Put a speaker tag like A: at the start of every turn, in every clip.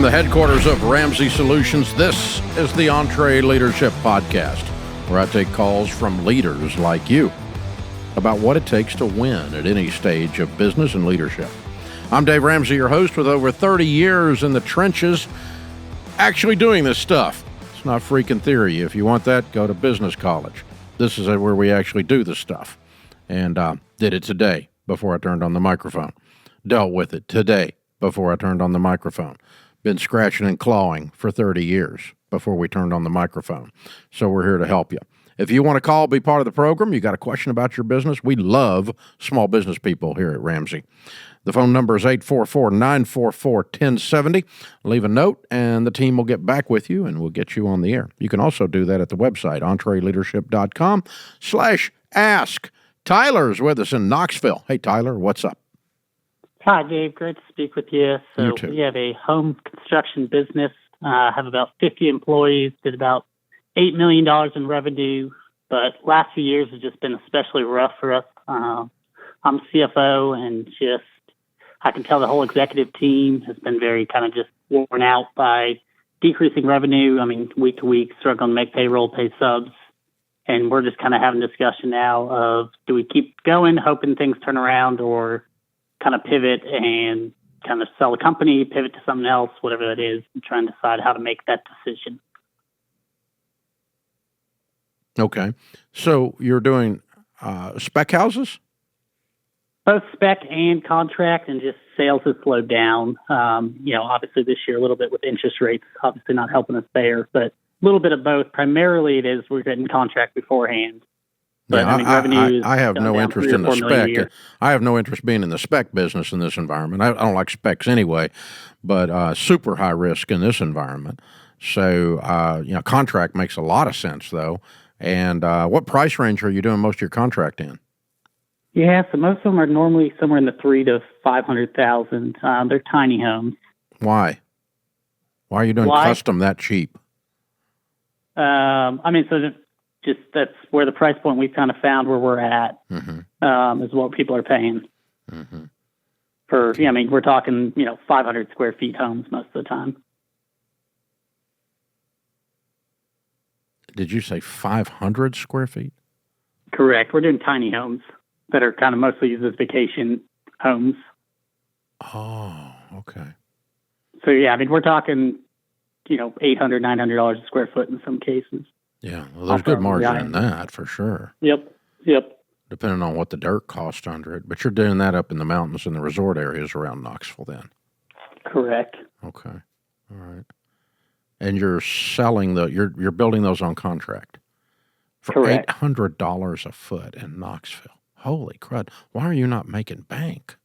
A: the headquarters of Ramsey Solutions, this is the EntreLeadership Podcast, where I take calls from leaders like you about what it takes to win at any stage of business and leadership. I'm Dave Ramsey, your host, with over 30 years in the trenches actually doing this stuff. It's not freaking theory. If you want that, go to business college. This is where we actually do this stuff. And did it today before I turned on the microphone. Dealt with it today before I turned on the microphone. Been scratching and clawing for 30 years before we turned on the microphone. So we're here to help you. If you want to call, be part of the program, you got a question about your business, we love small business people here at Ramsey. The phone number is 844-944-1070. Leave a note, and the team will get back with you, and we'll get you on the air. You can also do that at the website, EntreLeadership.com/ask. Tyler's with us in Knoxville. Hey, Tyler, what's up?
B: Hi, Dave. Great to speak with you. So
A: You too.
B: we have a home construction business, have about 50 employees, did about $8 million in revenue, but last few years have just been especially rough for us. I'm CFO, and I can tell the whole executive team has been very kind of just worn out by decreasing revenue. I mean, week to week, struggling to make payroll, pay subs. And we're just kind of having a discussion now of, do we keep going, hoping things turn around, or kind of pivot and kind of sell a company, pivot to something else, whatever that is, and trying to decide how to make that decision.
A: Okay. So you're doing spec houses?
B: Both spec and contract, and just sales has slowed down. Obviously this year a little bit with interest rates, obviously not helping us there, but a little bit of both. Primarily it is we're getting contract beforehand. But
A: Yeah,
B: revenue
A: I have no interest in the spec. I have no interest being in the spec business in this environment. I don't like specs anyway, but super high risk in this environment. So, contract makes a lot of sense though. And what price range are you doing most of your contract in?
B: Yeah, so most of them are normally somewhere in the $300,000 to $500,000. They're tiny homes.
A: Why? Why are you doing custom that cheap?
B: That's where the price point we've kind of found where we're at, is what people are paying.
A: Mm-hmm.
B: We're talking, 500 square feet homes most of the time.
A: Did you say 500 square feet?
B: Correct. We're doing tiny homes that are kind of mostly used as vacation homes.
A: Oh, okay.
B: So, we're talking, $800, $900 a square foot in some cases.
A: Yeah, well, there's good margin in that for sure.
B: Yep.
A: Depending on what the dirt costs under it. But you're doing that up in the mountains and the resort areas around Knoxville then?
B: Correct.
A: Okay. All right. And you're selling you're building those on contract for
B: Correct.
A: $800 a foot in Knoxville. Holy crud. Why are you not making bank?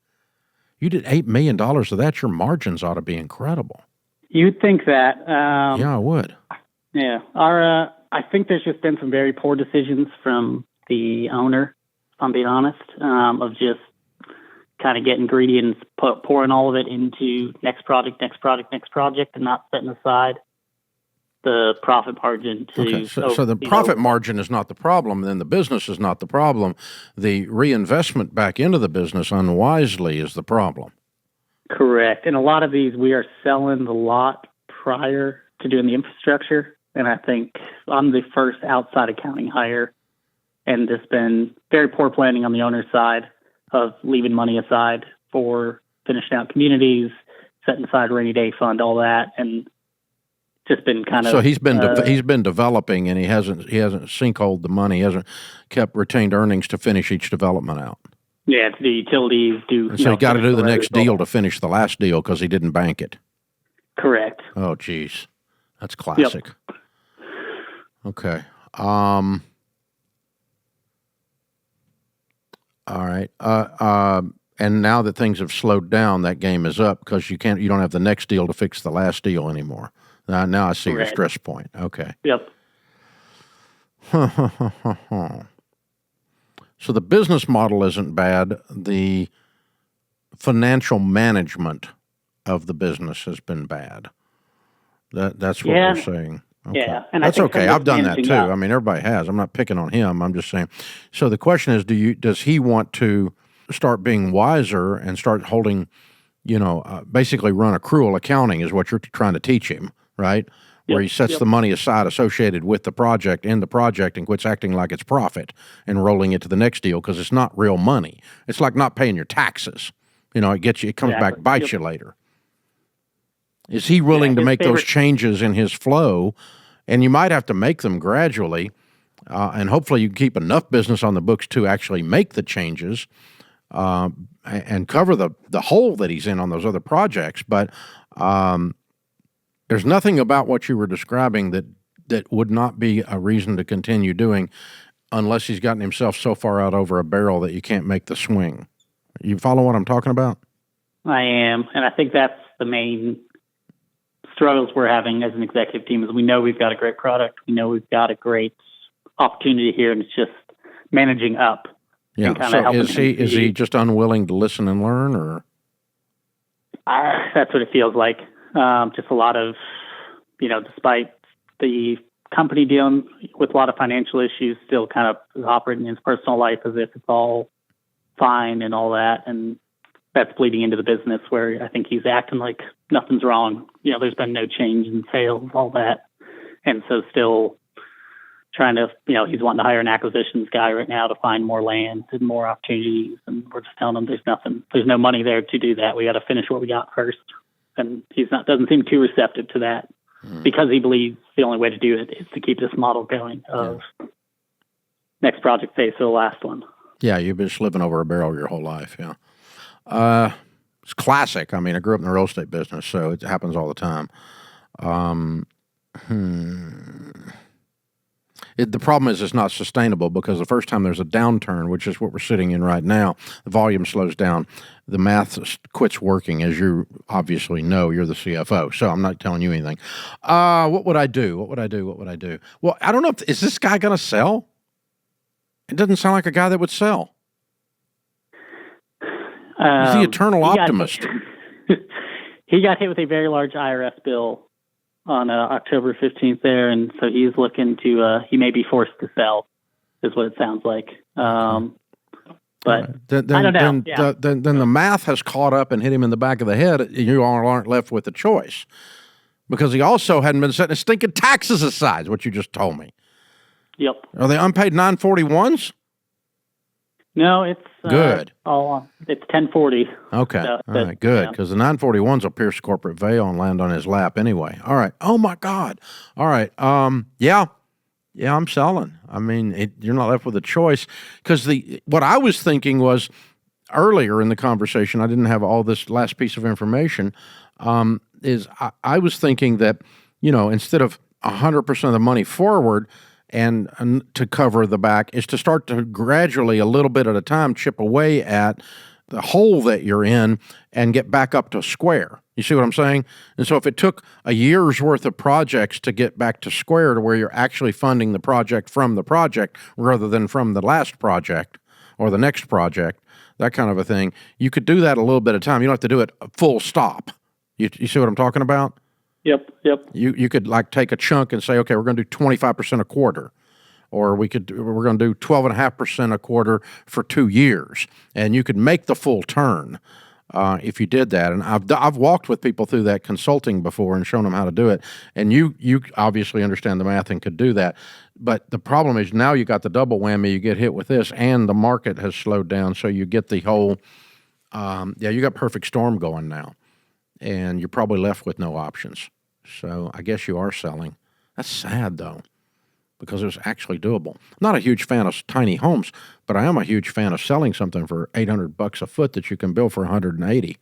A: You did $8 million of that. Your margins ought to be incredible.
B: You'd think that.
A: Yeah, I would.
B: Yeah. I think there's just been some very poor decisions from the owner, if I'm being honest, of just kind of getting greedy and pouring all of it into next project, and not setting aside the profit margin to...
A: Okay, so the profit margin is not the problem, then the business is not the problem. The reinvestment back into the business unwisely is the problem.
B: Correct. And a lot of these, we are selling the lot prior to doing the infrastructure. And I think I'm the first outside accounting hire, and there's been very poor planning on the owner's side of leaving money aside for finishing out communities, setting aside rainy day fund, all that, and just been kind of.
A: So he's been developing, and he hasn't sinkholed the money. He hasn't kept retained earnings to finish each development out.
B: Yeah, to do utilities,
A: So he got to do the next deal to finish the last deal because he didn't bank it.
B: Correct.
A: Oh, geez. That's classic.
B: Yep.
A: Okay. All right. And now that things have slowed down, that game is up because you don't have the next deal to fix the last deal anymore. Now I see
B: Correct.
A: your stress point. Okay.
B: Yep.
A: So the business model isn't bad. The financial management of the business has been bad. That's what we're saying. Okay.
B: Yeah, and
A: that's okay. I've done that too.
B: Up.
A: I mean, everybody has. I'm not picking on him. I'm just saying. So the question is, does he want to start being wiser and start holding basically run accrual accounting is what you're trying to teach him, right? Where he sets the money aside associated with the project in the project and quits acting like it's profit and rolling it to the next deal because it's not real money. It's like not paying your taxes. It comes back, bites you later. Is he willing to make those changes in his flow? And you might have to make them gradually, and hopefully you can keep enough business on the books to actually make the changes and cover the hole that he's in on those other projects. But there's nothing about what you were describing that would not be a reason to continue doing unless he's gotten himself so far out over a barrel that you can't make the swing. You follow what I'm talking about?
B: I am, and I think that's the main struggles we're having as an executive team is we know we've got a great product. We know we've got a great opportunity here, and it's just managing up.
A: Yeah. So is he just unwilling to listen and learn, or?
B: That's what it feels like. Just a lot of, despite the company dealing with a lot of financial issues, still kind of operating in his personal life as if it's all fine and all that. And that's bleeding into the business where I think he's acting like nothing's wrong. There's been no change in sales, all that. And so still trying to, he's wanting to hire an acquisitions guy right now to find more land and more opportunities. And we're just telling him there's no money there to do that. We got to finish what we got first. And doesn't seem too receptive to that because he believes the only way to do it is to keep this model going of next project pays for the last one. Yeah,
A: you've been just living over a barrel your whole life, yeah. It's classic. I mean, I grew up in the real estate business, so it happens all the time. The problem is it's not sustainable because the first time there's a downturn, which is what we're sitting in right now, the volume slows down. The math quits working, as you obviously know. You're the CFO, so I'm not telling you anything. What would I do? Well, I don't know. Is this guy going to sell? It doesn't sound like a guy that would sell. He's the eternal optimist.
B: He got hit with a very large IRS bill on October 15th there, and so he's looking to, he may be forced to sell, is what it sounds like. But I don't know.
A: Then the math has caught up and hit him in the back of the head, and you aren't left with a choice. Because he also hadn't been setting his stinking taxes aside, is what you just told me.
B: Yep.
A: Are they unpaid 941s?
B: No, it's
A: good.
B: It's 1040.
A: Okay. So, all right, good. Because the 941s will pierce corporate veil and land on his lap anyway. All right. Oh my God. All right. Yeah, I'm selling. I mean, you're not left with a choice because what I was thinking was earlier in the conversation, I didn't have all this last piece of information. Is I was thinking that instead of 100% of the money forward. And to cover the back is to start to gradually, a little bit at a time, chip away at the hole that you're in and get back up to square. You see what I'm saying? And so if it took a year's worth of projects to get back to square to where you're actually funding the project from the project rather than from the last project or the next project, that kind of a thing, you could do that a little bit at a time. You don't have to do it full stop. You see what I'm talking about?
B: Yep.
A: You could take a chunk and say, okay, we're going to do 25% a quarter, or we're going to do 12.5% a quarter for 2 years, and you could make the full turn if you did that. And I've walked with people through that consulting before and shown them how to do it, and you obviously understand the math and could do that. But the problem is now you got the double whammy. You get hit with this, and the market has slowed down, so you get the whole you got perfect storm going now. And you're probably left with no options. So I guess you are selling. That's sad, though, because it's actually doable. Not a huge fan of tiny homes, but I am a huge fan of selling something for $800 a foot that you can build for $180.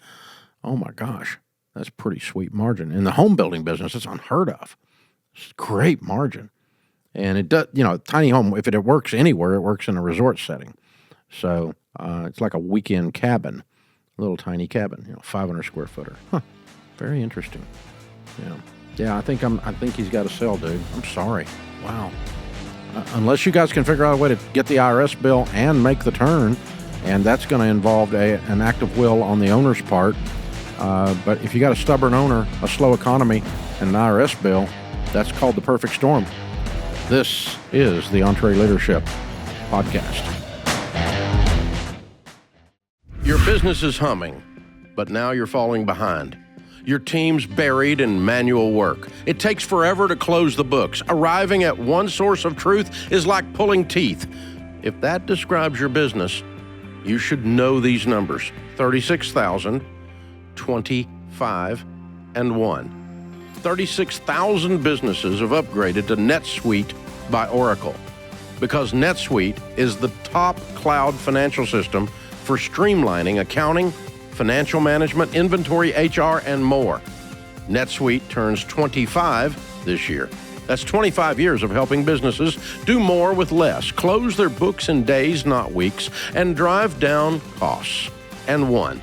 A: Oh, my gosh. That's pretty sweet margin. In the home building business, it's unheard of. It's great margin. And it does, tiny home, if it works anywhere, it works in a resort setting. So it's like a weekend cabin. Little tiny cabin, 500 square footer. Huh. Very interesting. Yeah. I think he's got to sell, dude. I'm sorry. Wow. Unless you guys can figure out a way to get the IRS bill and make the turn, and that's going to involve an act of will on the owner's part. But if you got a stubborn owner, a slow economy, and an IRS bill, that's called the perfect storm. This is the EntreLeadership Podcast. Your business is humming, but now you're falling behind. Your team's buried in manual work. It takes forever to close the books. Arriving at one source of truth is like pulling teeth. If that describes your business, you should know these numbers: 36,000, 25, and 1. 36,000 businesses have upgraded to NetSuite by Oracle, because NetSuite is the top cloud financial system for streamlining accounting, financial management, inventory, HR, and more. NetSuite turns 25 this year. That's 25 years of helping businesses do more with less, close their books in days, not weeks, and drive down costs. And one,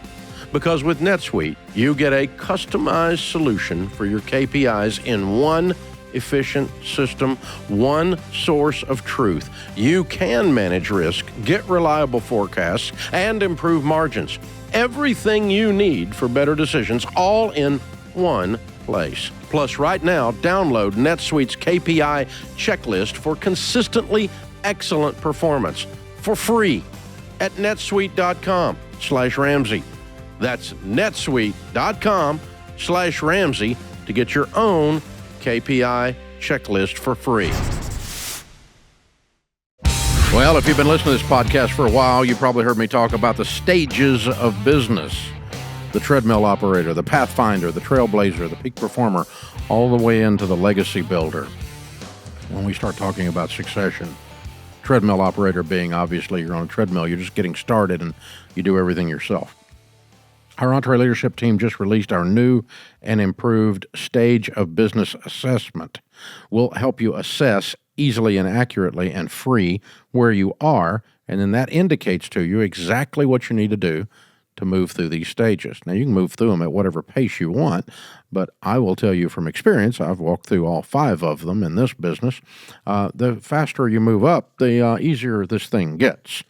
A: because with NetSuite, you get a customized solution for your KPIs in one efficient system, one source of truth. You can manage risk, get reliable forecasts, and improve margins. Everything you need for better decisions, all in one place. Plus, right now, download NetSuite's KPI checklist for consistently excellent performance for free at netsuite.com/Ramsey. That's netsuite.com/Ramsey to get your own KPI checklist for free. Well, if you've been listening to this podcast for a while, you probably heard me talk about the stages of business. The treadmill operator, the pathfinder, the trailblazer, the peak performer, all the way into the legacy builder. When we start talking about succession, treadmill operator being obviously you're on a treadmill, you're just getting started and you do everything yourself. Our EntreLeadership team just released our new and improved stage of business assessment. We'll help you assess easily and accurately and free where you are, and then that indicates to you exactly what you need to do to move through these stages. Now, you can move through them at whatever pace you want, but I will tell you from experience, I've walked through all 5 of them in this business. The faster you move up, the easier this thing gets.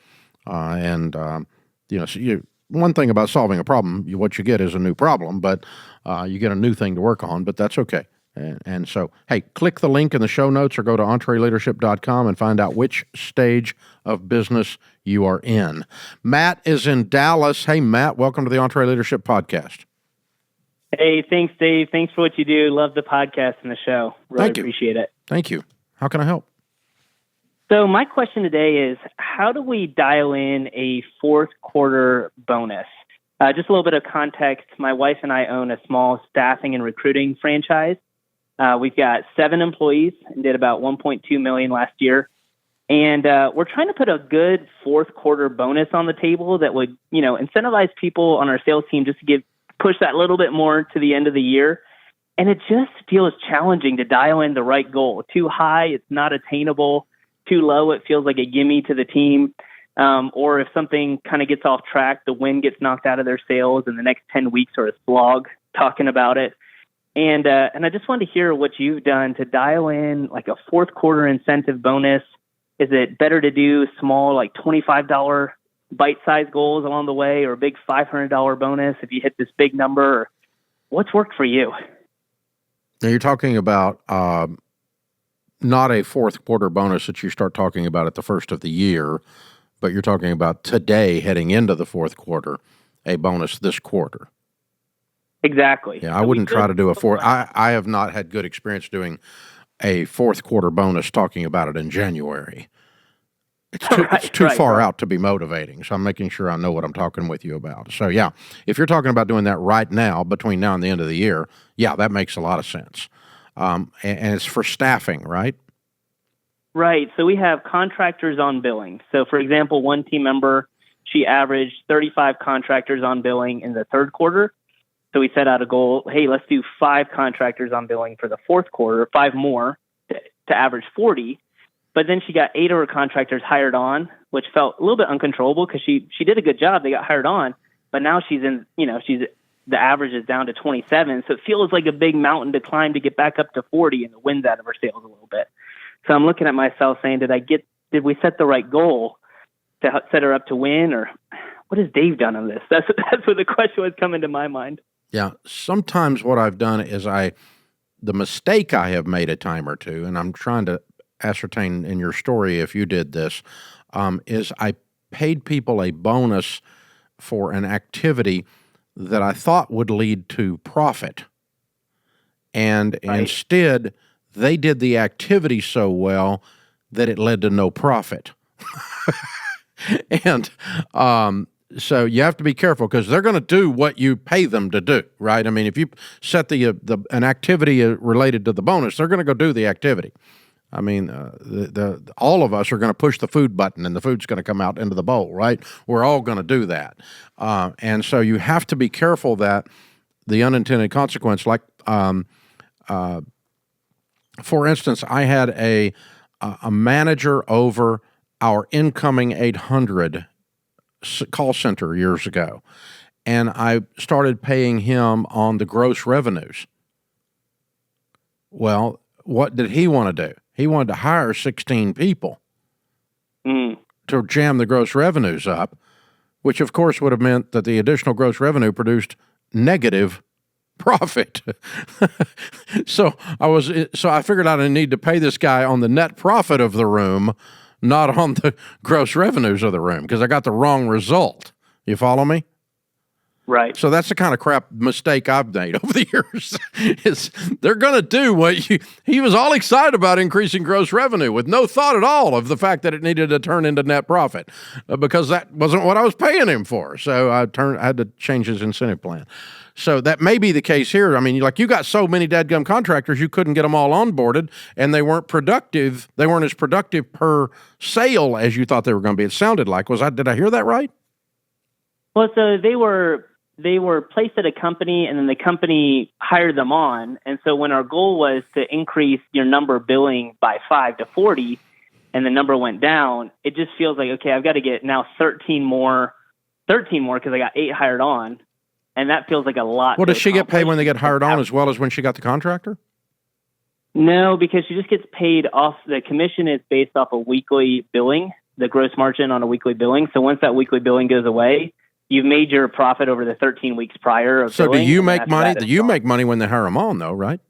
A: One thing about solving a problem, what you get is a new problem, but you get a new thing to work on, but that's okay. And so, hey, click the link in the show notes or go to EntreLeadership.com and find out which stage of business you are in. Matt is in Dallas. Hey, Matt, welcome to the EntreLeadership Podcast.
C: Hey, thanks, Dave. Thanks for what you do. Love the podcast and the show. Really appreciate it.
A: Thank you. How can I help?
C: So my question today is, how do we dial in a fourth quarter bonus? Just a little bit of context. My wife and I own a small staffing and recruiting franchise. We've got 7 employees and did about $1.2 million last year. And we're trying to put a good fourth quarter bonus on the table that would, incentivize people on our sales team just to push that little bit more to the end of the year. And it just feels challenging to dial in the right goal. Too high, it's not attainable. Too low, it feels like a gimme to the team. Or if something kind of gets off track, the wind gets knocked out of their sails, and the next 10 weeks are a slog talking about it. And I just wanted to hear what you've done to dial in like a fourth quarter incentive bonus. Is it better to do small, like $25 bite-sized goals along the way, or a big $500 bonus if you hit this big number? What's worked for you?
A: Now you're talking about not a fourth quarter bonus that you start talking about at the first of the year, but you're talking about today heading into the fourth quarter, a bonus this quarter.
C: Exactly.
A: Yeah, I wouldn't try to do a fourth. I have not had good experience doing a fourth quarter bonus talking about it in January. It's too far out to be motivating, so I'm making sure I know what I'm talking with you about. So, yeah, if you're talking about doing that right now, between now and the end of the year, yeah, that makes a lot of sense. And it's for staffing, right?
C: Right. So we have contractors on billing. So, for example, one team member, she averaged 35 contractors on billing in the third quarter. So we set out a goal, hey, let's do 5 contractors on billing for the fourth quarter, 5 more to average 40. But then she got 8 of her contractors hired on, which felt a little bit uncontrollable because she did a good job. They got hired on, but now the average is down to 27. So it feels like a big mountain to climb to get back up to 40, and the wind's out of her sails a little bit. So I'm looking at myself saying, did we set the right goal to set her up to win, or what has Dave done on this? That's what the question was coming to my mind.
A: Yeah, sometimes what I've done is the mistake I have made a time or two, and I'm trying to ascertain in your story if you did this, is I paid people a bonus for an activity that I thought would lead to profit. And instead, they did the activity so well that it led to no profit. And so you have to be careful because they're going to do what you pay them to do, right? I mean, if you set an activity related to the bonus, they're going to go do the activity. I mean, all of us are going to push the food button and the food's going to come out into the bowl, right? We're all going to do that. And so you have to be careful that the unintended consequence, like, for instance, I had a manager over our incoming 800 call center years ago, and I started paying him on the gross revenues. Well, what did he want to do? He wanted to hire 16 people to jam the gross revenues up, which of course would have meant that the additional gross revenue produced negative profit. So I figured out I need to pay this guy on the net profit of the room, not on the gross revenues of the room, because I got the wrong result. You follow me?
C: Right.
A: So that's the kind of crap mistake I've made over the years. Is they're going to do what he was all excited about increasing gross revenue with no thought at all of the fact that it needed to turn into net profit because that wasn't what I was paying him for. So I had to change his incentive plan. So that may be the case here. I mean, like you got so many dadgum contractors, you couldn't get them all onboarded and they weren't productive. They weren't as productive per sale as you thought they were going to be. It sounded like, did I hear that right?
C: Well, so they were placed at a company and then the company hired them on. And so when our goal was to increase your number billing by 5 to 40 and the number went down, it just feels like, okay, I've got to get now 13 more because I got 8 hired on. And that feels like a lot.
A: Well, does she get paid when they get hired on as well as when she got the contractor?
C: No, because she just gets paid off. The commission is based off of weekly billing, the gross margin on a weekly billing. So once that weekly billing goes away, you've made your profit over the 13 weeks prior of
A: so
C: billing.
A: Do you make money? Do you make money when they hire them on, though, right?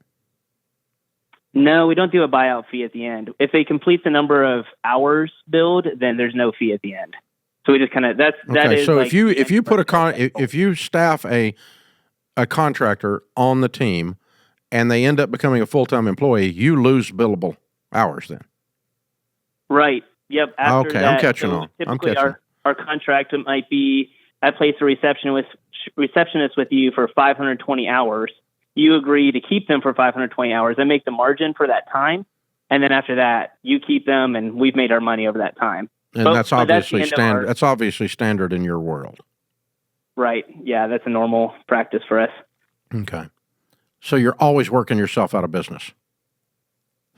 C: No, we don't do a buyout fee at the end. If they complete the number of hours billed, then there's no fee at the end. So we just kind of that is.
A: So
C: like
A: if you staff a contractor on the team and they end up becoming a full-time employee, you lose billable hours then.
C: Right. Yep. After
A: okay,
C: that,
A: I'm catching on.
C: Typically, our contract might be I place a receptionist with you for 520 hours. You agree to keep them for 520 hours and make the margin for that time, and then after that, you keep them, and we've made our money over that time.
A: And that's obviously standard. That's obviously standard in your world.
C: Right. Yeah, that's a normal practice for us.
A: Okay. So you're always working yourself out of business.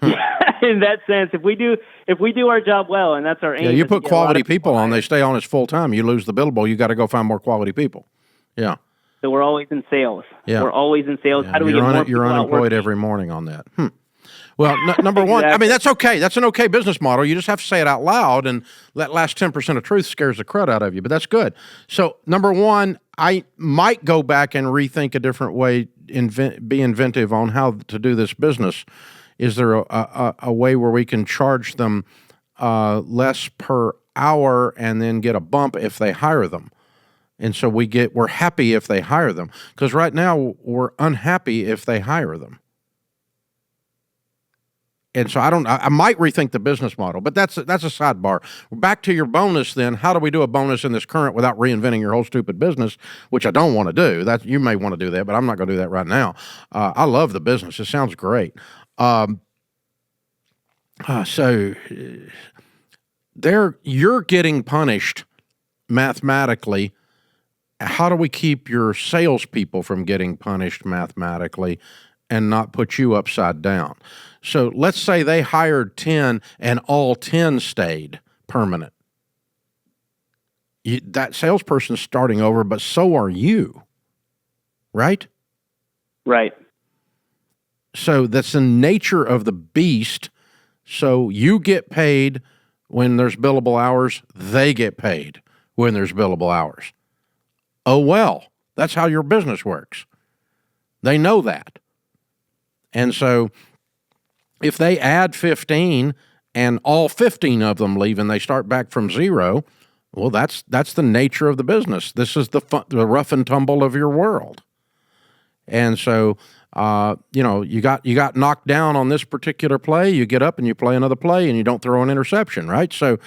C: In that sense, if we do our job well, and that's our aim.
A: Yeah, you put quality people on, they stay on as full time. You lose the billable. You got to go find more quality people. Yeah.
C: So we're always in sales.
A: Yeah.
C: We're always in sales.
A: Yeah.
C: How do we get more people
A: You're unemployed every morning on that. Well, number one, I mean, that's okay. That's an okay business model. You just have to say it out loud, and that last 10% of truth scares the crud out of you, but that's good. So, number one, I might go back and rethink a different way, be inventive on how to do this business. Is there a way where we can charge them less per hour and then get a bump if they hire them? And so we're happy if they hire them, because right now we're unhappy if they hire them. And so I might rethink the business model, but that's a sidebar. Back to your bonus then. How do we do a bonus in this current without reinventing your whole stupid business, which I don't want to do. You may want to do that, but I'm not going to do that right now. I love the business. It sounds great. So you're getting punished mathematically. How do we keep your salespeople from getting punished mathematically and not put you upside down? So let's say they hired 10 and all 10 stayed permanent. That salesperson's starting over, but so are you, right?
C: Right.
A: So that's the nature of the beast. So you get paid when there's billable hours. They get paid when there's billable hours. Oh, well, that's how your business works. They know that. And so if they add 15 and all 15 of them leave and they start back from zero, Well, that's the nature of the business. This is the rough and tumble of your world. And so, you got knocked down on this particular play. You get up and you play another play, and you don't throw an interception, right? So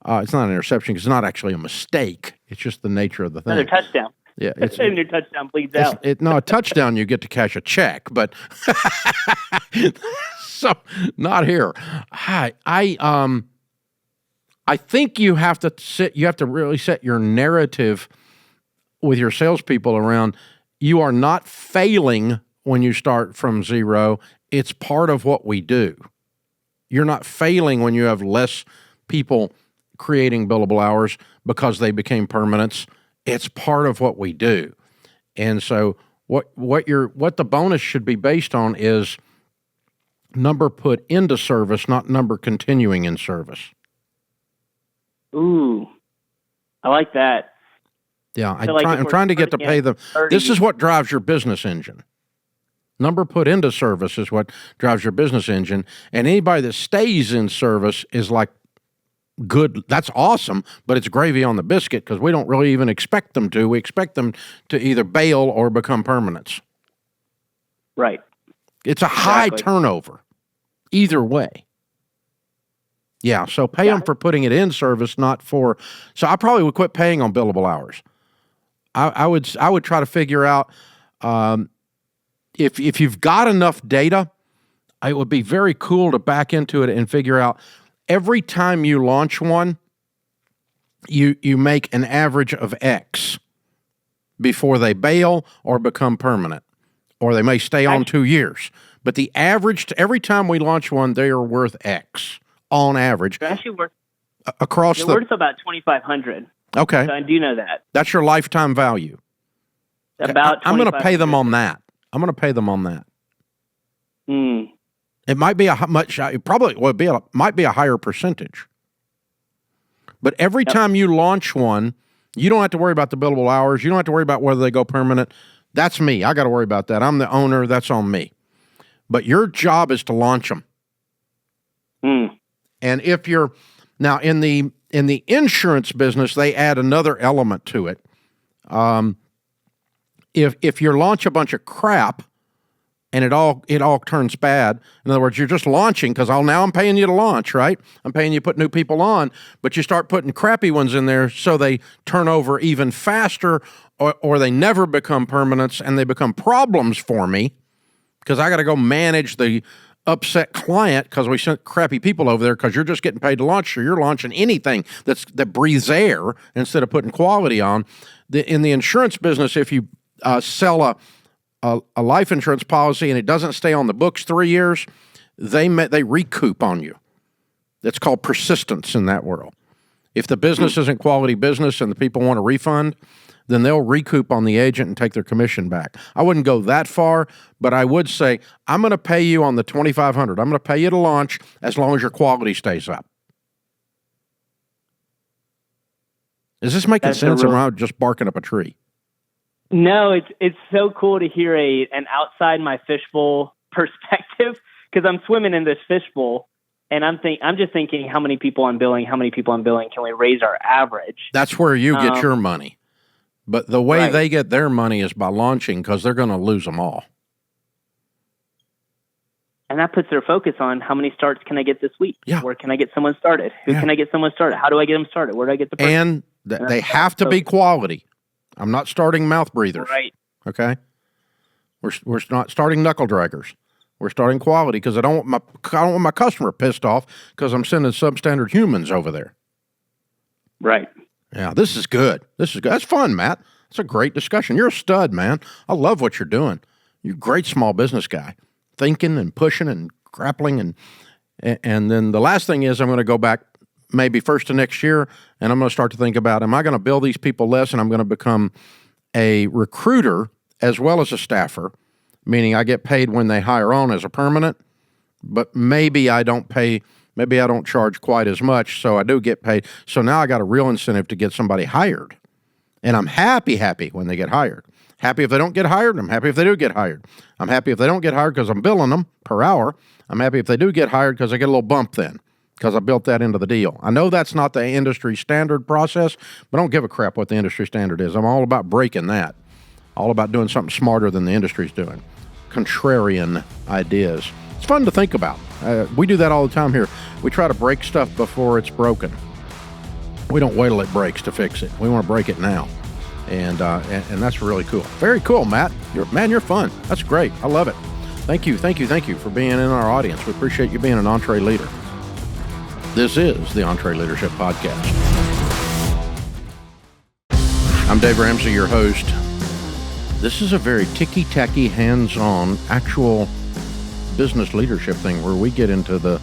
A: it's not an interception because it's not actually a mistake. It's just the nature of the thing.
C: Another touchdown.
A: Yeah,
C: and your touchdown bleeds out.
A: No, a touchdown you get to cash a check, but so not here. I think you have to really set your narrative with your salespeople around. You are not failing when you start from zero. It's part of what we do. You're not failing when you have less people creating billable hours because they became permanents. It's part of what we do. And so what the bonus should be based on is number put into service, not number continuing in service.
C: Ooh, I like that.
A: Yeah, I'm trying to get to pay them. This is what drives your business engine. Number put into service is what drives your business engine. And anybody that stays in service is like good. That's awesome, but it's gravy on the biscuit because we don't really even expect them to. We expect them to either bail or become permanents.
C: Right.
A: It's a high turnover either way. Yeah, so pay them for putting it in service, not for. So I probably would quit paying on billable hours. I would try to figure out if you've got enough data, it would be very cool to back into it and figure out every time you launch one, you make an average of X before they bail or become permanent, or they may stay on 2 years. But the average, every time we launch one, they are worth X on average.
C: They're actually worth
A: across
C: they're worth about $2,500.
A: Okay,
C: So I do know that.
A: That's your lifetime value.
C: About
A: I'm going to pay them on that. I'm going to pay them on that.
C: Mm.
A: It might be might be a higher percentage. But every time you launch one, you don't have to worry about the billable hours. You don't have to worry about whether they go permanent. That's me. I got to worry about that. I'm the owner. That's on me. But your job is to launch them.
C: Mm.
A: And if you're now in the insurance business, they add another element to it. If you launch a bunch of crap and it all turns bad, in other words, you're just launching because now I'm paying you to launch, right? I'm paying you to put new people on, but you start putting crappy ones in there so they turn over even faster, or they never become permanents and they become problems for me because I got to go manage the upset client because we sent crappy people over there because you're just getting paid to launch, so you're launching anything that breathes air instead of putting quality on. In the insurance business, if you sell a life insurance policy and it doesn't stay on the books 3 years, they recoup on you. That's called persistence in that world. If the business isn't quality business and the people want a refund, then they'll recoup on the agent and take their commission back. I wouldn't go that far, but I would say, I'm going to pay you on the $2,500. I'm going to pay you to launch as long as your quality stays up. Is this making sense, or am I just barking up a tree?
C: No, it's so cool to hear an outside my fishbowl perspective because I'm swimming in this fishbowl. And I'm just thinking, how many people I'm billing? How many people I'm billing? Can we raise our average?
A: That's where you get your money. But the way they get their money is by launching because they're going to lose them all.
C: And that puts their focus on how many starts can I get this week?
A: Yeah.
C: Where can I get someone started? Who can I get someone started? How do I get them started? Where do I get the person?
A: And they have to be quality. I'm not starting mouth breathers.
C: Right.
A: Okay? We're not starting knuckle draggers. We're starting quality because I don't want my customer pissed off because I'm sending substandard humans over there.
C: Right.
A: Yeah, this is good. That's fun, Matt. It's a great discussion. You're a stud, man. I love what you're doing. You're a great small business guy, thinking and pushing and grappling. And then the last thing is I'm going to go back maybe first of next year, and I'm going to start to think about, am I going to bill these people less and I'm going to become a recruiter as well as a staffer, meaning I get paid when they hire on as a permanent, but maybe I don't charge quite as much, so I do get paid. So now I got a real incentive to get somebody hired. And I'm happy when they get hired. Happy if they don't get hired. I'm happy if they do get hired. I'm happy if they don't get hired because I'm billing them per hour. I'm happy if they do get hired because I get a little bump then. because I built that into the deal. I know that's not the industry standard process, but I don't give a crap what the industry standard is. I'm all about breaking that, all about doing something smarter than the industry's doing. Contrarian ideas. It's fun to think about. We do that all the time here. We try to break stuff before it's broken. We don't wait till it breaks to fix it. We want to break it now. And that's really cool. Very cool, Matt. You're fun. That's great. I love it. Thank you for being in our audience. We appreciate you being an Entre Leader. This is the EntreLeadership Podcast. I'm Dave Ramsey, your host. This is a very ticky-tacky, hands-on, actual business leadership thing where we get into the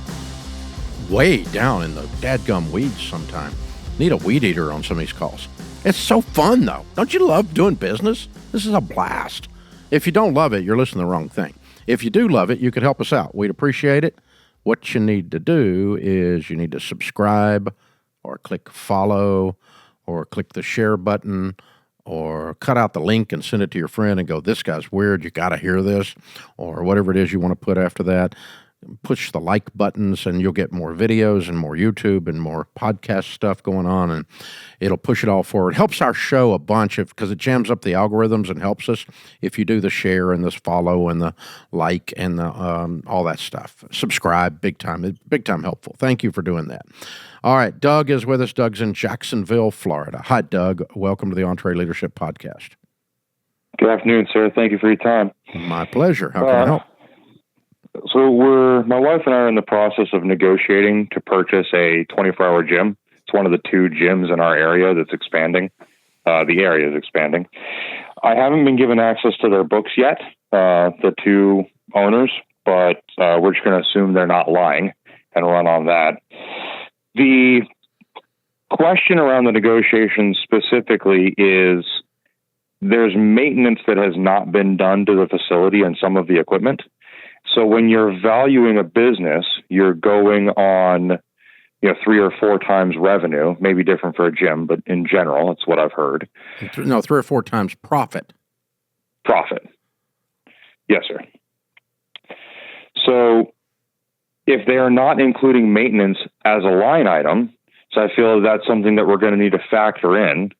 A: way down in the dadgum weeds sometime. Need a weed eater on some of these calls. It's so fun, though. Don't you love doing business? This is a blast. If you don't love it, you're listening to the wrong thing. If you do love it, you could help us out. We'd appreciate it. What you need to do is you need to subscribe or click follow or click the share button or cut out the link and send it to your friend and go, this guy's weird, you got to hear this, or whatever it is you want to put after that. Push the like buttons and you'll get more videos and more YouTube and more podcast stuff going on, and it'll push it all forward. It helps our show a bunch because it jams up the algorithms and helps us if you do the share and the follow and the like and the all that stuff. Subscribe, big time helpful. Thank you for doing that. All right, Doug is with us. Doug's in Jacksonville, Florida. Hi, Doug. Welcome to the EntreLeadership Podcast.
D: Good afternoon, sir. Thank you for your time.
A: My pleasure. How can I help?
D: So my wife and I are in the process of negotiating to purchase a 24-hour gym. It's one of the 2 gyms in our area that's expanding. The area is expanding. I haven't been given access to their books yet, the 2 owners, but we're just going to assume they're not lying and run on that. The question around the negotiations specifically is there's maintenance that has not been done to the facility and some of the equipment. So when you're valuing a business, you're going on, 3 or 4 times revenue, maybe different for a gym, but in general, it's what I've heard.
A: No, 3 or 4 times profit.
D: Profit. Yes, sir. So if they are not including maintenance as a line item, so I feel that's something that we're going to need to factor in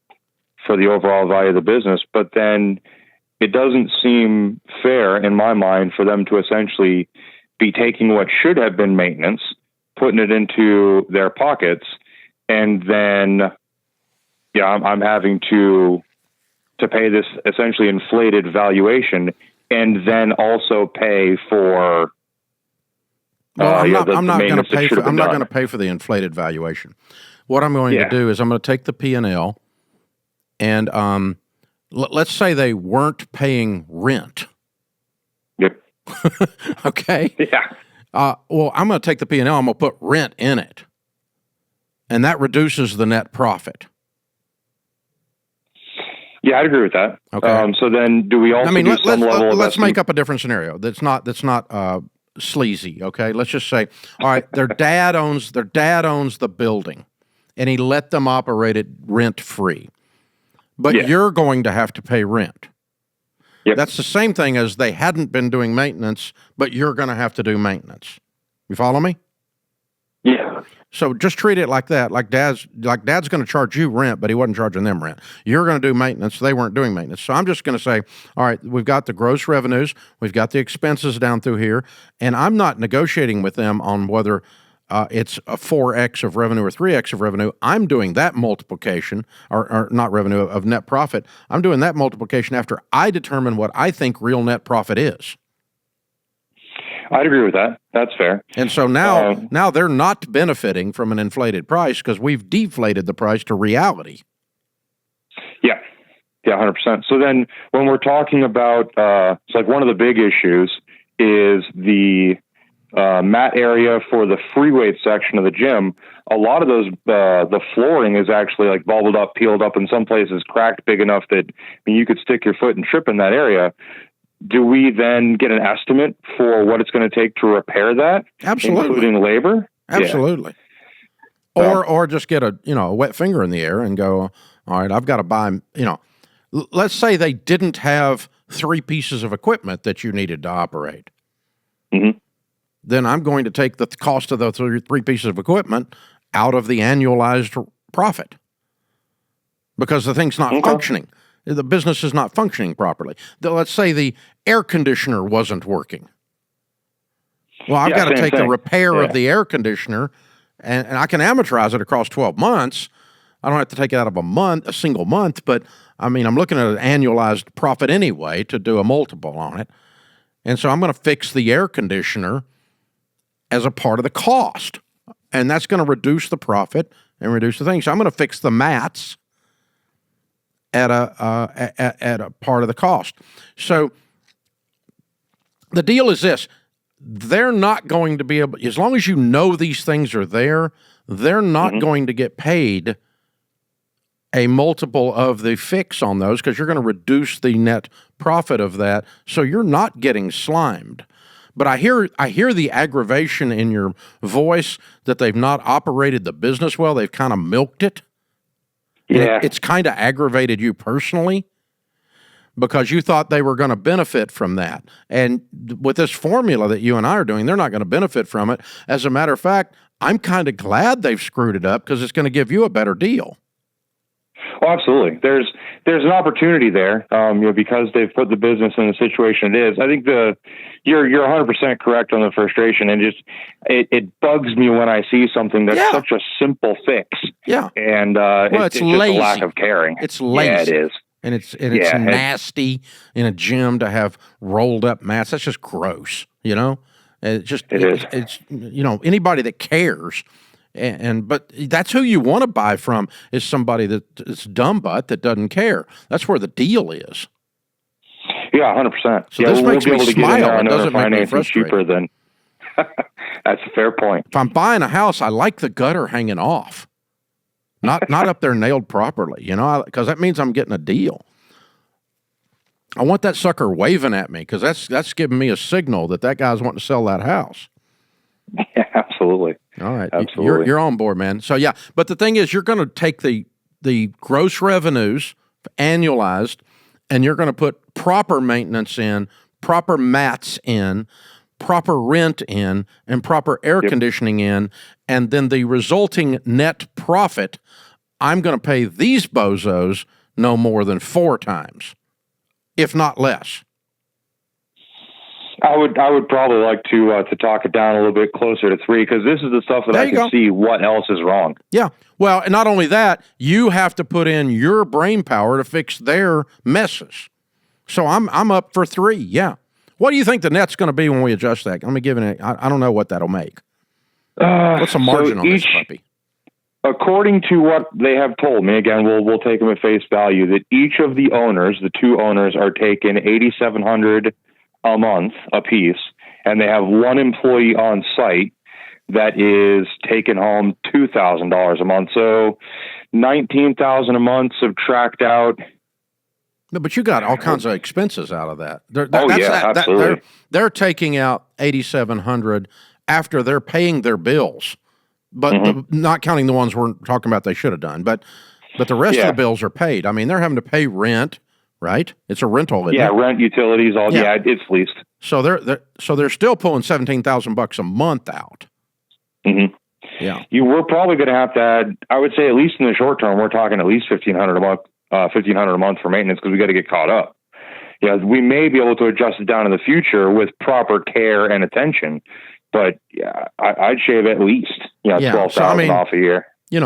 D: for the overall value of the business, but then it doesn't seem fair in my mind for them to essentially be taking what should have been maintenance, putting it into their pockets, and then, I'm having to pay this essentially inflated valuation, and then also pay for.
A: I'm not going to pay for the inflated valuation. What I'm going to do is I'm going to take the P&L, and let's say they weren't paying rent.
D: Yep.
A: Okay.
D: Yeah.
A: Well, I'm going to take the P&L. I'm going to put rent in it, and that reduces the net profit.
D: Yeah, I'd agree with that.
A: Okay.
D: So then, do we also do some level of?
A: Let's make up a different scenario. That's not sleazy. Okay. Let's just say, all right, their dad owns the building, and he let them operate it rent free. But you're going to have to pay rent.
D: Yep.
A: That's the same thing as they hadn't been doing maintenance, but you're going to have to do maintenance. You follow me?
D: Yeah.
A: So just treat it like that. Like dad's going to charge you rent, but he wasn't charging them rent. You're going to do maintenance. They weren't doing maintenance. So I'm just going to say, all right, we've got the gross revenues, we've got the expenses down through here, and I'm not negotiating with them on whether it's a 4x of revenue or 3x of revenue. I'm doing that multiplication, or not revenue, of net profit. I'm doing that multiplication after I determine what I think real net profit is.
D: I'd agree with that. That's fair.
A: And so now they're not benefiting from an inflated price because we've deflated the price to reality.
D: Yeah. Yeah, 100%. So then when we're talking about, it's like one of the big issues is the mat area for the free weight section of the gym. A lot of those, the flooring is actually like bubbled up, peeled up, in some places cracked big enough that you could stick your foot and trip in that area. Do we then get an estimate for what it's going to take to repair that?
A: Absolutely.
D: Including labor?
A: Absolutely. Yeah. Or just get a wet finger in the air and go, all right, I've got to buy, let's say they didn't have 3 pieces of equipment that you needed to operate.
D: Mm-hmm.
A: then I'm going to take the cost of the three pieces of equipment out of the annualized profit because the thing's not functioning. The business is not functioning properly. Let's say the air conditioner wasn't working. Well, I've got to take the repair of the air conditioner, and I can amortize it across 12 months. I don't have to take it out of a single month, but I mean, I'm looking at an annualized profit anyway to do a multiple on it. And so I'm going to fix the air conditioner as a part of the cost, and that's going to reduce the profit and reduce the thing. So I'm going to fix the mats at a part of the cost. So the deal is this: they're not going to be able, as long as you know these things are there, they're not going to get paid a multiple of the fix on those because you're going to reduce the net profit of that. So you're not getting slimed. But I hear the aggravation in your voice that they've not operated the business well. They've kind of milked it.
D: Yeah.
A: It's kind of aggravated you personally because you thought they were going to benefit from that. And with this formula that you and I are doing, they're not going to benefit from it. As a matter of fact, I'm kind of glad they've screwed it up because it's going to give you a better deal.
D: Well, absolutely. There's an opportunity there, because they've put the business in the situation it is. I think you're 100% correct on the frustration, and just it bugs me when I see something that's such a simple fix.
A: Yeah,
D: and it's just
A: lazy.
D: a lack of caring.
A: It's lazy.
D: Yeah, it is.
A: And it's nasty in a gym to have rolled up mats. That's just gross. You know, it is. It's anybody that cares. But that's who you want to buy from is somebody that's dumb butt that doesn't care. That's where the deal is.
D: Yeah, 100%.
A: So this makes me smile. It doesn't make me frustrated.
D: Cheaper than that's a fair point.
A: If I'm buying a house, I like the gutter hanging off, not up there nailed properly. Because that means I'm getting a deal. I want that sucker waving at me because that's giving me a signal that guy's wanting to sell that house.
D: Yeah, absolutely.
A: All right.
D: Absolutely.
A: You're on board, man. So, yeah. But the thing is, you're going to take the gross revenues annualized, and you're going to put proper maintenance in, proper mats in, proper rent in, and proper air conditioning in, and then the resulting net profit, I'm going to pay these bozos no more than 4 times, if not less.
D: I would probably like to talk it down a little bit closer to 3 because this is the stuff that I can see what else is wrong.
A: Yeah. Well, and not only that, you have to put in your brain power to fix their messes. So I'm up for 3. Yeah. What do you think the net's going to be when we adjust that? Let me give it. I don't know what that'll make. What's the margin on this puppy?
D: According to what they have told me, again, we'll take them at face value, that each of the owners, the 2 owners, are taking $8,700 a month a piece, and they have 1 employee on site that is taking home $2,000 a month. So $19,000 a month subtract out.
A: No, but you got all kinds of expenses out of that.
D: Absolutely.
A: They're taking out $8,700 after they're paying their bills, but not counting the ones we're talking about they should have done. But the rest of the bills are paid. I mean, they're having to pay rent. Right? It's a rental. Isn't it?
D: Rent, utilities, all. Yeah, it's leased.
A: So they're still pulling $17,000 a month out.
D: Mm-hmm.
A: Yeah.
D: We're probably going to have to add. I would say at least in the short term, we're talking at least $1,500 a month. $1,500 a month for maintenance because we got to get caught up. Yeah, we may be able to adjust it down in the future with proper care and attention, but I'd shave at least $12,000 off a year.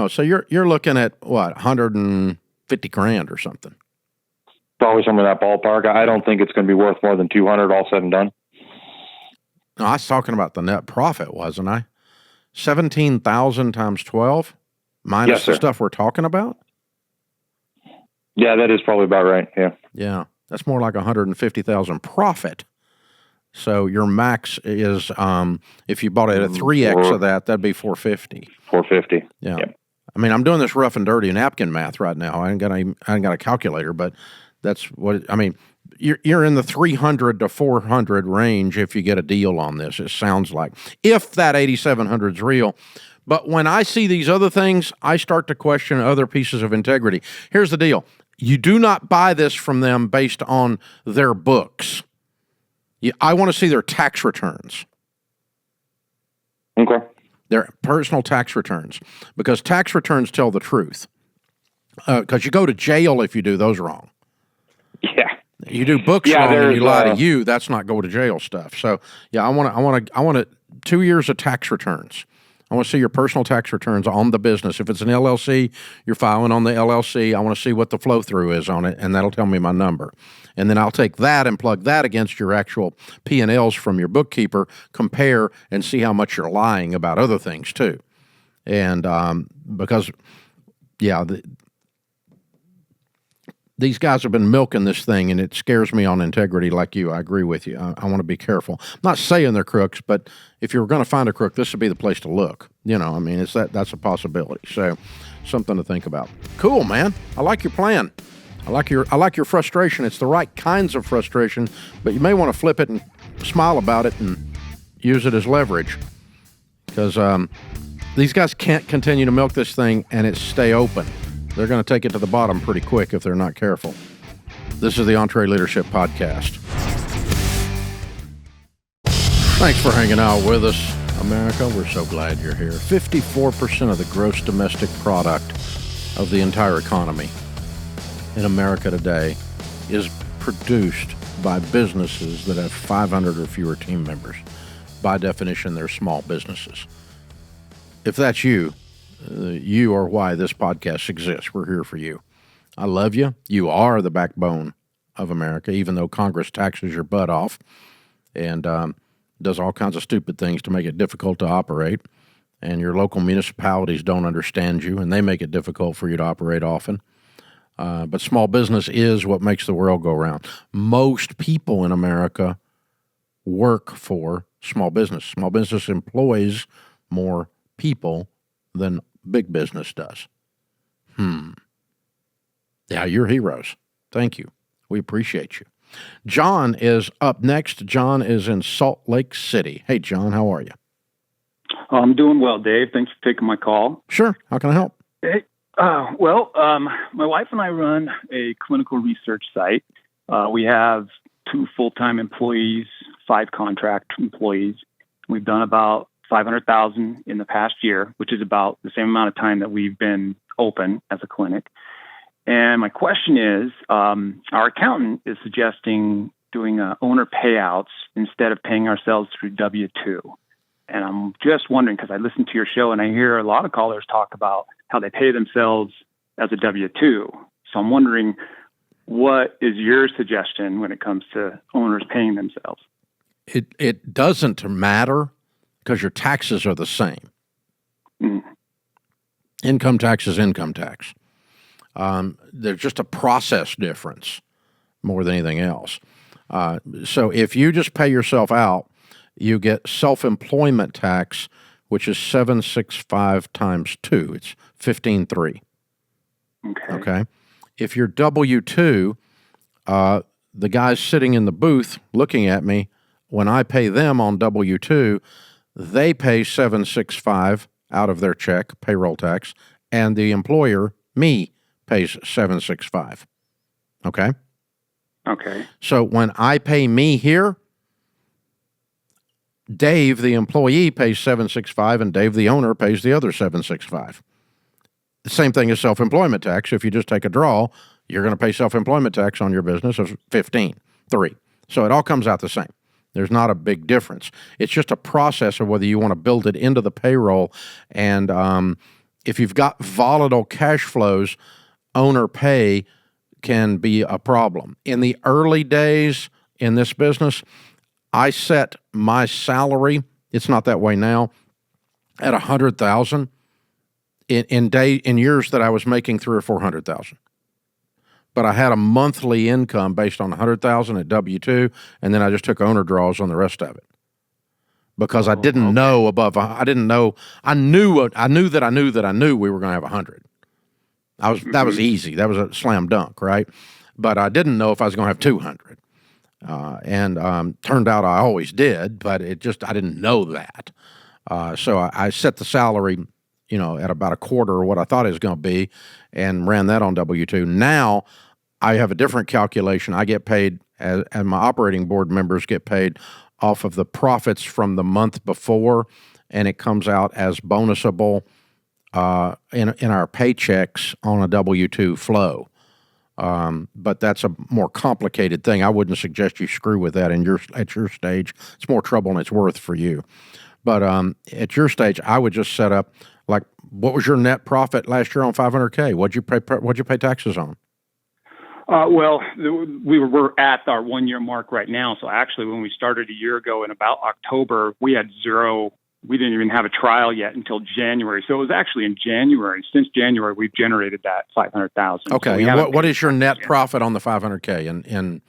A: So you're looking at what, $150,000 or something.
D: Probably some of that ballpark. I don't think it's going to be worth more than $200 all said and done.
A: No, I was talking about the net profit, wasn't I? 17,000 times 12 minus the stuff we're talking about.
D: Yeah, that is probably about right. Yeah.
A: Yeah, that's more like 150,000 profit. So your max is, if you bought it at 3x of that'd be 450.
D: 450.
A: Yeah. Yep. I mean, I'm doing this rough and dirty napkin math right now. I ain't got a calculator, but that's what I mean. You're in the 300 to 400 range if you get a deal on this. It sounds like if that 8,700 is real. But when I see these other things, I start to question other pieces of integrity. Here's the deal: you do not buy this from them based on their books. I want to see their tax returns.
D: Okay.
A: They're personal tax returns, because tax returns tell the truth. Because you go to jail if you do those wrong.
D: Yeah.
A: You do books wrong and you lie to you. That's not go to jail stuff. So yeah, I want 2 years of tax returns. I want to see your personal tax returns on the business. If it's an LLC, you're filing on the LLC. I want to see what the flow through is on it, and that'll tell me my number. And then I'll take that and plug that against your actual P&Ls from your bookkeeper, compare, and see how much you're lying about other things too. And because, yeah, these guys have been milking this thing, and it scares me on integrity like you. I agree with you. I want to be careful. I'm not saying they're crooks, but if you're going to find a crook, this would be the place to look. I mean, that's a possibility. So something to think about. Cool, man. I like your plan. I like your frustration. It's the right kinds of frustration, but you may want to flip it and smile about it and use it as leverage, because these guys can't continue to milk this thing and it stay open. They're going to take it to the bottom pretty quick if they're not careful. This is the EntreLeadership Podcast. Thanks for hanging out with us, America. We're so glad you're here. 54% of the gross domestic product of the entire economy in America today is produced by businesses that have 500 or fewer team members. By definition, they're small businesses. If that's you, you are why this podcast exists. We're here for you. I love you. You are the backbone of America, even though Congress taxes your butt off and does all kinds of stupid things to make it difficult to operate. And your local municipalities don't understand you, and they make it difficult for you to operate often. But small business is what makes the world go round. Most people in America work for small business. Small business employs more people than big business does. Yeah, you're heroes. Thank you. We appreciate you. John is up next. John is in Salt Lake City. Hey, John, how are you?
E: I'm doing well, Dave. Thanks for taking my call.
A: Sure. How can I help?
E: Hey, my wife and I run a clinical research site. We have 2 full-time employees, 5 contract employees. We've done about $500,000 in the past year, which is about the same amount of time that we've been open as a clinic. And my question is, our accountant is suggesting doing owner payouts instead of paying ourselves through W-2. And I'm just wondering, because I listen to your show and I hear a lot of callers talk about how they pay themselves as a W-2. So I'm wondering, what is your suggestion when it comes to owners paying themselves?
A: It doesn't matter, because your taxes are the same. Income tax is income tax. There's just a process difference more than anything else. So if you just pay yourself out, you get self-employment tax, which is 765 times 2. It's 15.3. Okay. If you're W-2, the guys sitting in the booth looking at me, when I pay them on W-2, they pay 765 out of their check, payroll tax, and the employer, me, pays 765. Okay?
E: Okay.
A: So when I pay me here, Dave, the employee, pays 765, and Dave, the owner, pays the other 765. The same thing as self-employment tax. If you just take a draw, you're going to pay self-employment tax on your business of 15.3. So it all comes out the same. There's not a big difference. It's just a process of whether you want to build it into the payroll. And if you've got volatile cash flows, owner pay can be a problem. In the early days in this business, I set my salary, it's not that way now, at $100,000 in years that I was making $300,000 or $400,000. But I had a monthly income based on $100,000 at W-2, and then I just took owner draws on the rest of it. Because I didn't know above, I knew we were going to have 100. That was easy. That was a slam dunk, right? But I didn't know if I was going to have 200. And turned out I always did, but I didn't know that. So I set the salary, at about a quarter of what I thought it was going to be, and ran that on W-2. Now I have a different calculation. I get paid, and my operating board members get paid off of the profits from the month before, and it comes out as bonusable in our paychecks on a W-2 flow. But that's a more complicated thing. I wouldn't suggest you screw with that at your stage. It's more trouble than it's worth for you. But at your stage, I would just set up, like, what was your net profit last year on $500K? What'd you pay taxes on?
E: Well, we're at our 1 year mark right now. So actually, when we started a year ago in about October, we had zero. We didn't even have a trial yet until January. So it was actually in January. Since January, we've generated that $500,000.
A: Okay.
E: So
A: and what is your net profit on the $500K in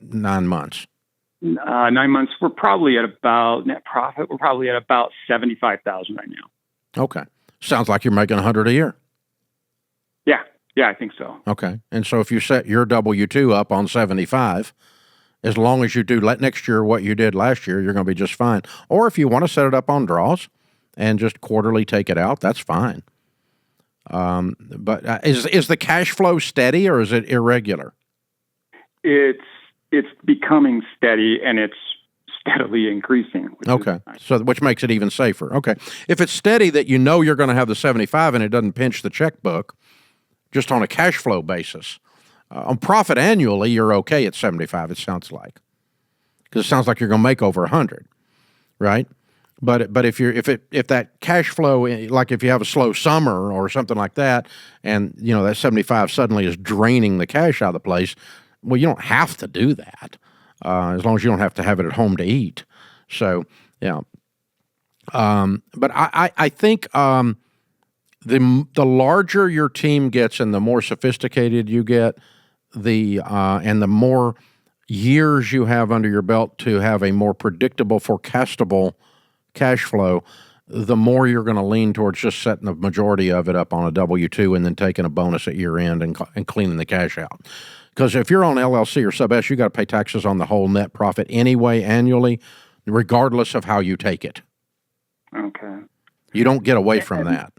A: 9 months?
E: 9 months. We're probably at about net profit. We're probably at about $75,000 right now.
A: Okay. Sounds like you're making $100 a year.
E: Yeah, I think so.
A: Okay. And so if you set your W-2 up on 75, as long as you do next year what you did last year, you're going to be just fine. Or if you want to set it up on draws and just quarterly take it out, that's fine. But is the cash flow steady or is it irregular?
E: It's becoming steady and it's steadily increasing.
A: Okay. Which makes it even safer. Okay. If it's steady that you know you're going to have the 75 and it doesn't pinch the checkbook, just on a cash flow basis. On profit annually, you're okay at 75, it sounds like. Because it sounds like you're going to make over 100, right? But if that cash flow, like if you have a slow summer or something like that, and that 75 suddenly is draining the cash out of the place, well, you don't have to do that, as long as you don't have to have it at home to eat. So, yeah. But I think the larger your team gets and the more sophisticated you get, and the more years you have under your belt to have a more predictable, forecastable cash flow, the more you're going to lean towards just setting the majority of it up on a W-2 and then taking a bonus at year end and cleaning the cash out. Because if you're on LLC or Sub S, you got to pay taxes on the whole net profit anyway annually, regardless of how you take it.
E: Okay.
A: You don't get away from that.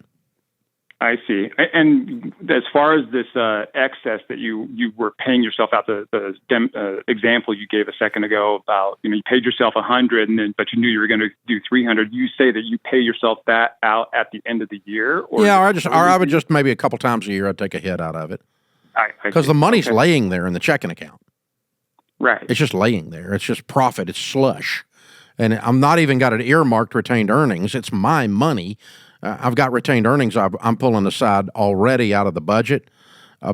E: I see. And as far as this excess that you were paying yourself out, the example you gave a second ago about, you paid yourself $100, but you knew you were going to do $300. You say that you pay yourself that out at the end of the year? Or
A: I would just maybe a couple times a year I'd take a hit out of it. Because the money's laying there in the checking account.
E: Right.
A: It's just laying there. It's just profit. It's slush. And I'm not even got it earmarked retained earnings. It's my money. I've got retained earnings I'm pulling aside already out of the budget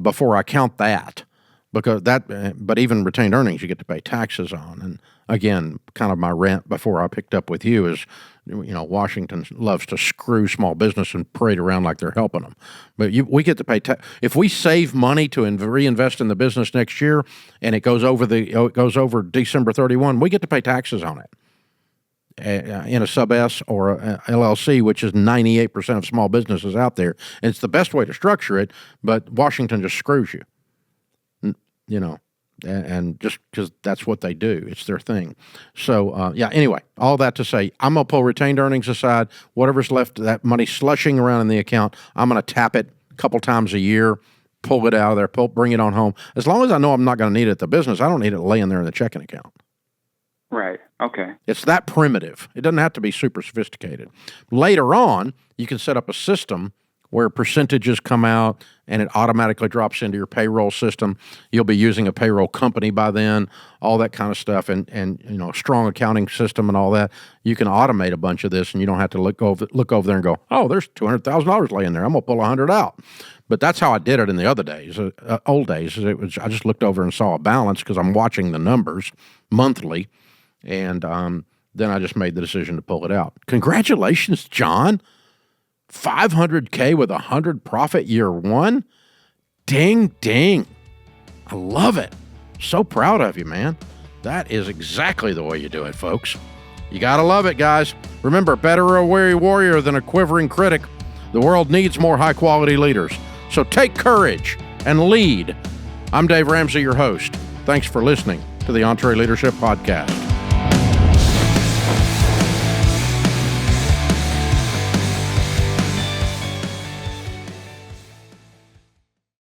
A: before I count that. But even retained earnings you get to pay taxes on. And again, kind of my rant before I picked up with you is, Washington loves to screw small business and parade around like they're helping them. But we get to pay if we save money to reinvest in the business next year, and it goes over December 31, we get to pay taxes on it. In a Sub S or a LLC, which is 98% of small businesses out there. And it's the best way to structure it, but Washington just screws you, and just because that's what they do. It's their thing. So, anyway, all that to say, I'm going to pull retained earnings aside. Whatever's left, that money slushing around in the account, I'm going to tap it a couple times a year, pull it out of there, bring it on home. As long as I know I'm not going to need it at the business, I don't need it laying there in the checking account.
E: Right. Okay.
A: It's that primitive. It doesn't have to be super sophisticated. Later on, you can set up a system where percentages come out and it automatically drops into your payroll system. You'll be using a payroll company by then, all that kind of stuff, and a strong accounting system and all that. You can automate a bunch of this, and you don't have to look over there and go, oh, there's $200,000 laying there. I'm gonna pull $100 out. But that's how I did it in the other days, old days. I just looked over and saw a balance because I'm watching the numbers monthly. And then I just made the decision to pull it out. Congratulations, John. $500K with 100 profit year one. Ding, ding. I love it. So proud of you, man. That is exactly the way you do it, folks. You got to love it, guys. Remember, better a weary warrior than a quivering critic. The world needs more high-quality leaders. So take courage and lead. I'm Dave Ramsey, your host. Thanks for listening to the EntreLeadership Podcast.